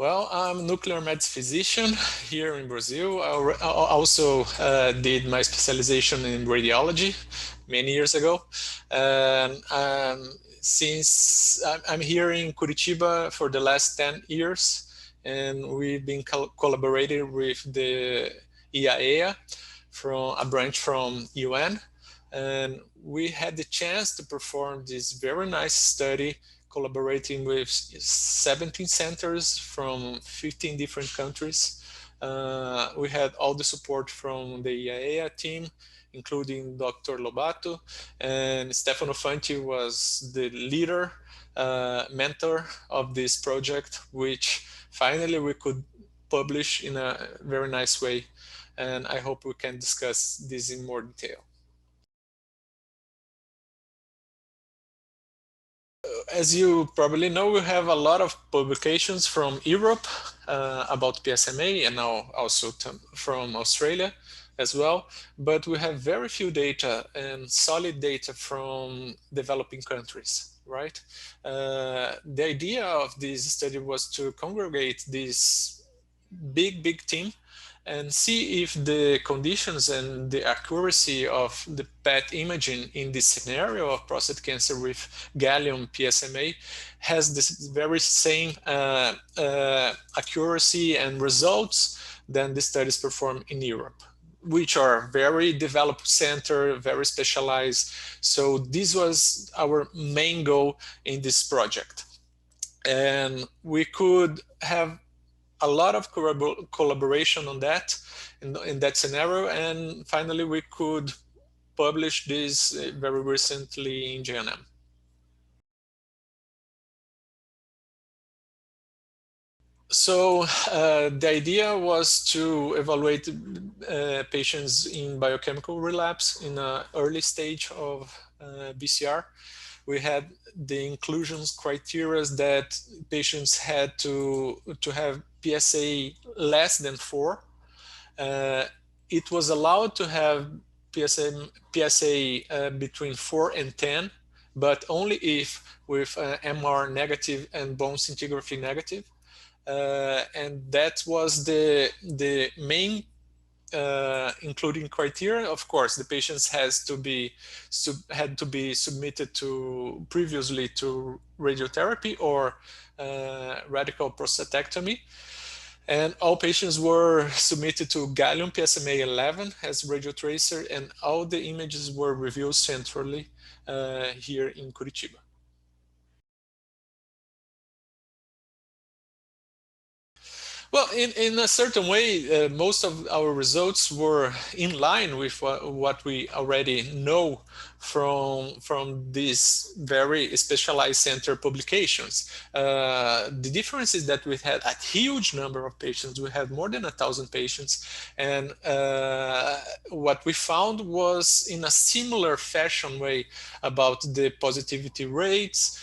Well, I'm a nuclear medicine physician here in Brazil. I also did my specialization in radiology many years ago. And since I'm here in Curitiba for the last 10 years, and we've been collaborating with the IAEA from a branch from UN. And we had the chance to perform this very nice study collaborating with 17 centers from 15 different countries. We had all the support from the IAEA team, including Dr. Lobato, and Stefano Fanti was the leader, mentor of this project, which finally we could publish in a very nice way. And I hope we can discuss this in more detail. As you probably know, we have a lot of publications from Europe about PSMA and now also from Australia as well, but we have very few data and solid data from developing countries, right? The idea of this study was to congregate this big team and see if the conditions and the accuracy of the PET imaging in this scenario of prostate cancer with gallium PSMA has this very same accuracy and results than the studies performed in Europe, which are very developed center, very specialized. So this was our main goal in this project. And we could have a lot of collaboration on that in that scenario, and finally we could publish this very recently in JNM. So the idea was to evaluate patients in biochemical relapse in an early stage of BCR. We had the inclusions criteria that patients had to have PSA less than 4. It was allowed to have PSA between 4 and 10, but only if with MR negative and bone scintigraphy negative. And that was the main including criteria. Of course, the patients had to be submitted to previously to radiotherapy or radical prostatectomy. And all patients were submitted to gallium PSMA 11 as radiotracer, and all the images were reviewed centrally here in Curitiba. Well, in a certain way, most of our results were in line with what we already know from these very specialized center publications. The difference is that we had a huge number of patients. We had more than 1,000 patients. And what we found was in a similar fashion way about the positivity rates.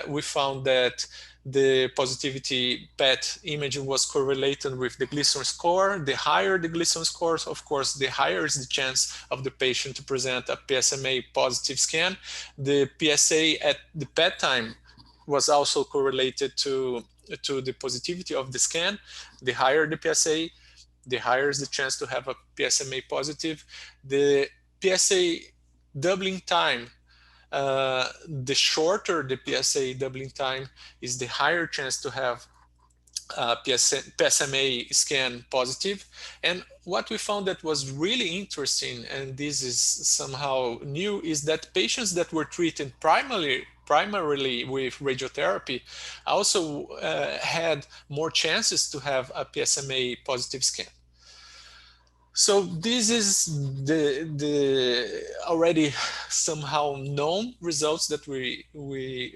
We found that the positivity PET imaging was correlated with the Gleason score. The higher the Gleason scores, of course, the higher is the chance of the patient to present a PSMA positive scan. The PSA at the PET time was also correlated to the positivity of the scan. The higher the PSA, the higher is the chance to have a PSMA positive. The PSA doubling time, the shorter the PSA doubling time is, the higher chance to have PSMA scan positive. And what we found that was really interesting, and this is somehow new, is that patients that were treated primarily with radiotherapy also had more chances to have a PSMA positive scan. So this is the already somehow known results that we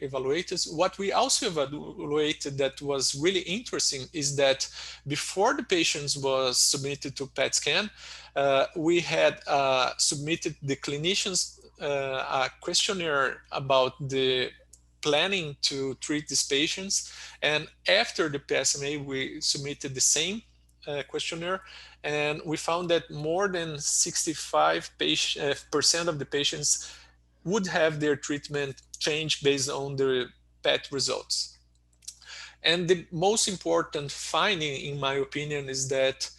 evaluated. What we also evaluated that was really interesting is that before the patients was submitted to PET scan, we had submitted the clinicians a questionnaire about the planning to treat these patients. And after the PSMA, we submitted the same questionnaire, and we found that more than 65% of the patients would have their treatment changed based on the PET results. And the most important finding, in my opinion, is that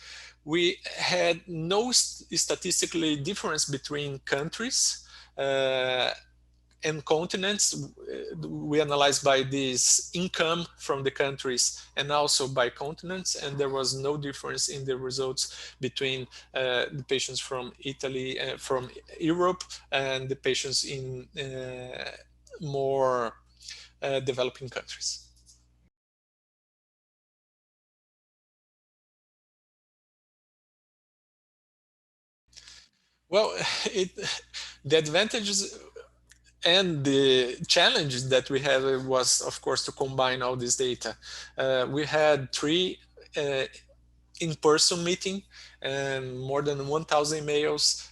we had no statistically difference between countries and continents. We analyzed by this income from the countries and also by continents, and there was no difference in the results between the patients from Italy, from Europe, and the patients in more developing countries. Well, it, the advantages and the challenges that we had was, of course, to combine all this data. We had three in-person meeting and more than 1,000 emails.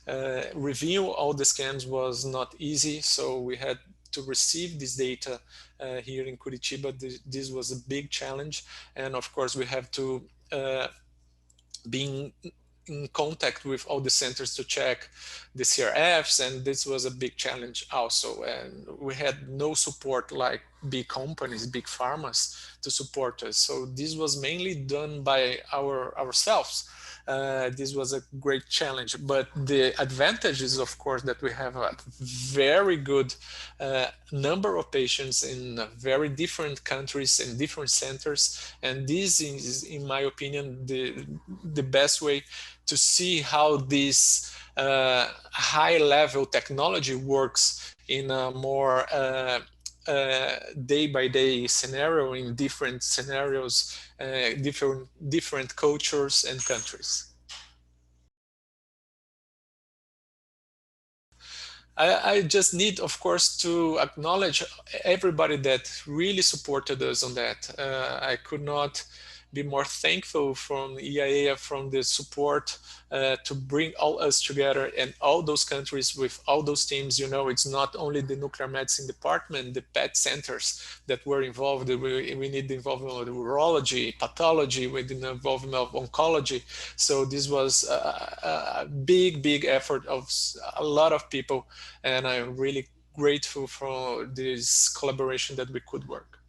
Review all the scans was not easy, so we had to receive this data here in Curitiba. This was a big challenge, and of course we have to being in contact with all the centers to check the CRFs, and this was a big challenge also. And we had no support like big companies, big pharmas to support us. So this was mainly done by ourselves. This was a great challenge, but the advantage is, of course, that we have a very good number of patients in very different countries and different centers, and this is, in my opinion, the best way to see how this high-level technology works in a more day-by-day scenario, in different scenarios, different cultures and countries. I just need, of course, to acknowledge everybody that really supported us on that. I could not be more thankful from EIA, from the support to bring all us together and all those countries with all those teams. You know, it's not only the nuclear medicine department, the PET centers that were involved. We need the involvement of the urology, pathology, with the involvement of oncology. So this was a big, big effort of a lot of people, and I'm really grateful for this collaboration that we could work.